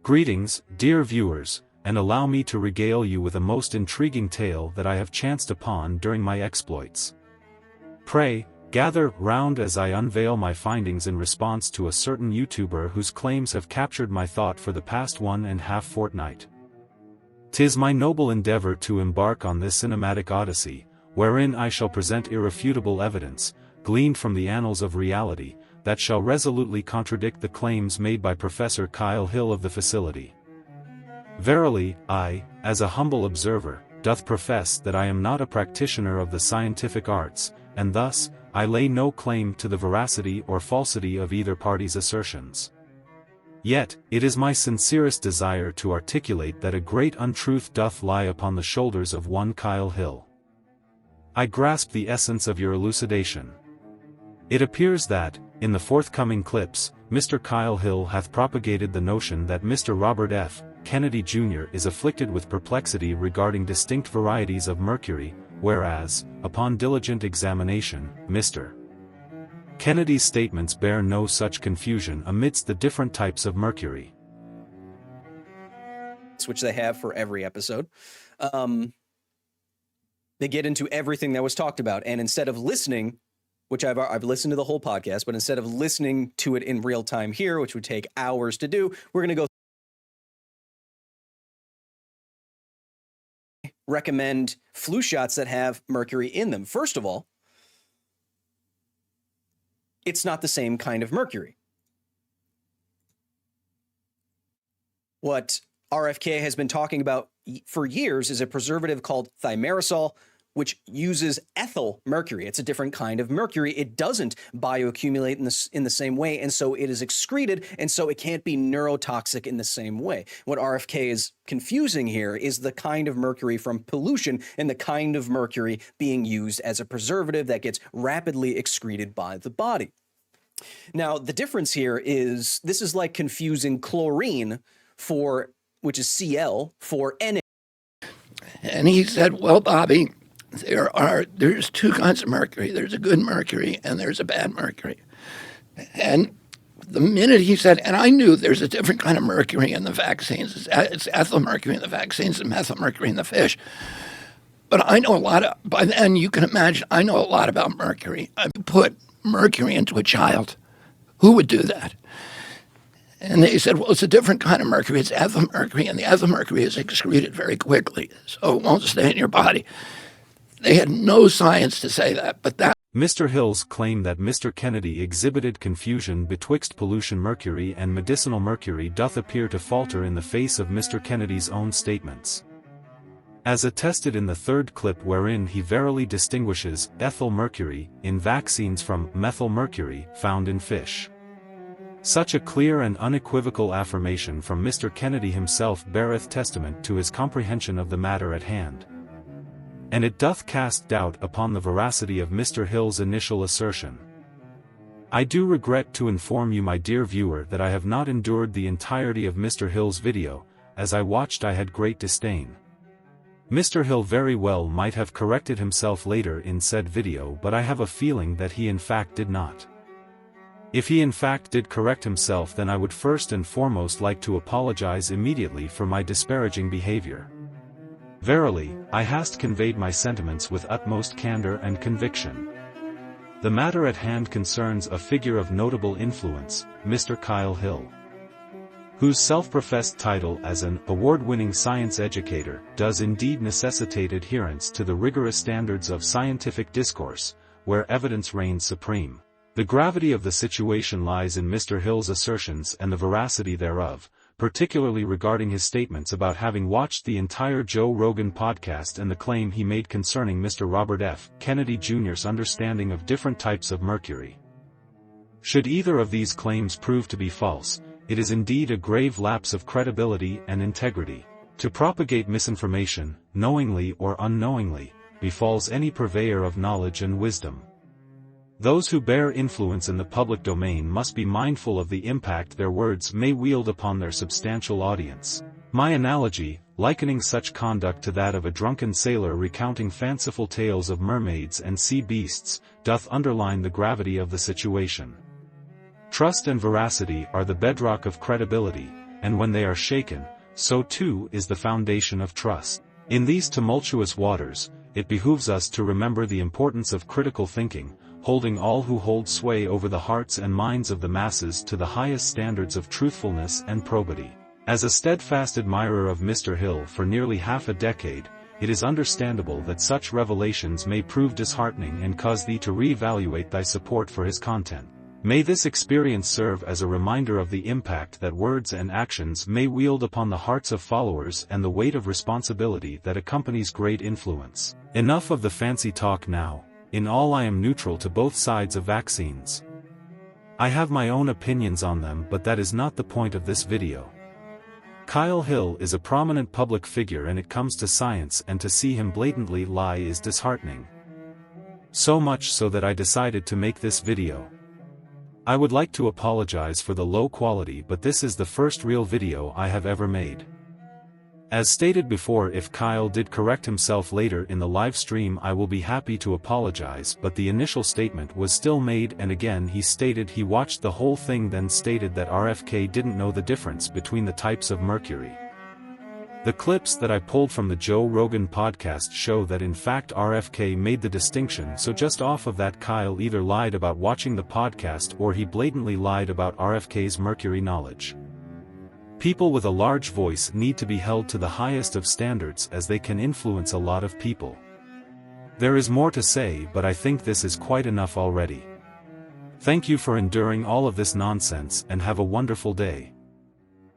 Greetings, dear viewers, and allow me to regale you with a most intriguing tale that I have chanced upon during my exploits. Pray, gather round as I unveil my findings in response to a certain YouTuber whose claims have captured my thought for the past 1.5 fortnight. 'Tis my noble endeavor to embark on this cinematic odyssey, wherein I shall present irrefutable evidence, gleaned from the annals of reality, that shall resolutely contradict the claims made by Professor Kyle Hill of the facility. Verily, I, as a humble observer, doth profess that I am not a practitioner of the scientific arts, and thus, I lay no claim to the veracity or falsity of either party's assertions. Yet, it is my sincerest desire to articulate that a great untruth doth lie upon the shoulders of one Kyle Hill. I grasp the essence of your elucidation. It appears that, in the forthcoming clips, Mr. Kyle Hill hath propagated the notion that Mr. Robert F. Kennedy Jr. is afflicted with perplexity regarding distinct varieties of mercury, whereas, upon diligent examination, Mr. Kennedy's statements bear no such confusion amidst the different types of mercury. Which they have for every episode. They get into everything that was talked about, and instead of listening, which I've listened to the whole podcast, but instead of listening to it in real time here, which would take hours to do, we're going to go recommend flu shots that have mercury in them. First of all, it's not the same kind of mercury. What RFK has been talking about for years is a preservative called thimerosal, which uses ethyl mercury. It's a different kind of mercury. It doesn't bioaccumulate in the same way, and so it is excreted, and so it can't be neurotoxic in the same way. What RFK is confusing here is the kind of mercury from pollution and the kind of mercury being used as a preservative that gets rapidly excreted by the body. Now, the difference here is this is like confusing chlorine which is Cl, for Na. And he said, well, Bobby, there's two kinds of mercury. There's a good mercury and there's a bad mercury. And the minute he said, and I knew there's a different kind of mercury in the vaccines. It's ethyl mercury in the vaccines and methyl mercury in the fish. But I know by then you can imagine, I know a lot about mercury. I put mercury into a child. Who would do that? And they said, well, it's a different kind of mercury. It's ethyl mercury, and the ethyl mercury is excreted very quickly, so it won't stay in your body. They had no science to say that, but that... Mr. Hill's claim that Mr. Kennedy exhibited confusion betwixt pollution mercury and medicinal mercury doth appear to falter in the face of Mr. Kennedy's own statements. As attested in the third clip wherein he verily distinguishes ethyl mercury in vaccines from methyl mercury found in fish. Such a clear and unequivocal affirmation from Mr. Kennedy himself beareth testament to his comprehension of the matter at hand. And it doth cast doubt upon the veracity of Mr. Hill's initial assertion. I do regret to inform you, my dear viewer, that I have not endured the entirety of Mr. Hill's video. As I watched, I had great disdain. Mr. Hill very well might have corrected himself later in said video, but I have a feeling that he in fact did not. If he in fact did correct himself, then I would first and foremost like to apologize immediately for my disparaging behavior. Verily, I hast conveyed my sentiments with utmost candor and conviction. The matter at hand concerns a figure of notable influence, Mr. Kyle Hill, whose self-professed title as an award-winning science educator does indeed necessitate adherence to the rigorous standards of scientific discourse, where evidence reigns supreme. The gravity of the situation lies in Mr. Hill's assertions and the veracity thereof, particularly regarding his statements about having watched the entire Joe Rogan podcast and the claim he made concerning Mr. Robert F. Kennedy Jr.'s understanding of different types of mercury. Should either of these claims prove to be false, it is indeed a grave lapse of credibility and integrity. To propagate misinformation, knowingly or unknowingly, befalls any purveyor of knowledge and wisdom. Those who bear influence in the public domain must be mindful of the impact their words may wield upon their substantial audience. My analogy, likening such conduct to that of a drunken sailor recounting fanciful tales of mermaids and sea beasts, doth underline the gravity of the situation. Trust and veracity are the bedrock of credibility, and when they are shaken, so too is the foundation of trust. In these tumultuous waters, it behooves us to remember the importance of critical thinking, holding all who hold sway over the hearts and minds of the masses to the highest standards of truthfulness and probity. As a steadfast admirer of Mr. Hill for nearly half a decade, it is understandable that such revelations may prove disheartening and cause thee to re-evaluate thy support for his content. May this experience serve as a reminder of the impact that words and actions may wield upon the hearts of followers and the weight of responsibility that accompanies great influence. Enough of the fancy talk now. In all, I am neutral to both sides of vaccines. I have my own opinions on them, but that is not the point of this video. Kyle Hill is a prominent public figure, and it comes to science, and to see him blatantly lie is disheartening. So much so that I decided to make this video. I would like to apologize for the low quality, but this is the first real video I have ever made. As stated before, if Kyle did correct himself later in the live stream, I will be happy to apologize, but the initial statement was still made, and again he stated he watched the whole thing, then stated that RFK didn't know the difference between the types of mercury. The clips that I pulled from the Joe Rogan podcast show that in fact RFK made the distinction, so just off of that Kyle either lied about watching the podcast or he blatantly lied about RFK's mercury knowledge. People with a large voice need to be held to the highest of standards, as they can influence a lot of people. There is more to say, but I think this is quite enough already. Thank you for enduring all of this nonsense, and have a wonderful day.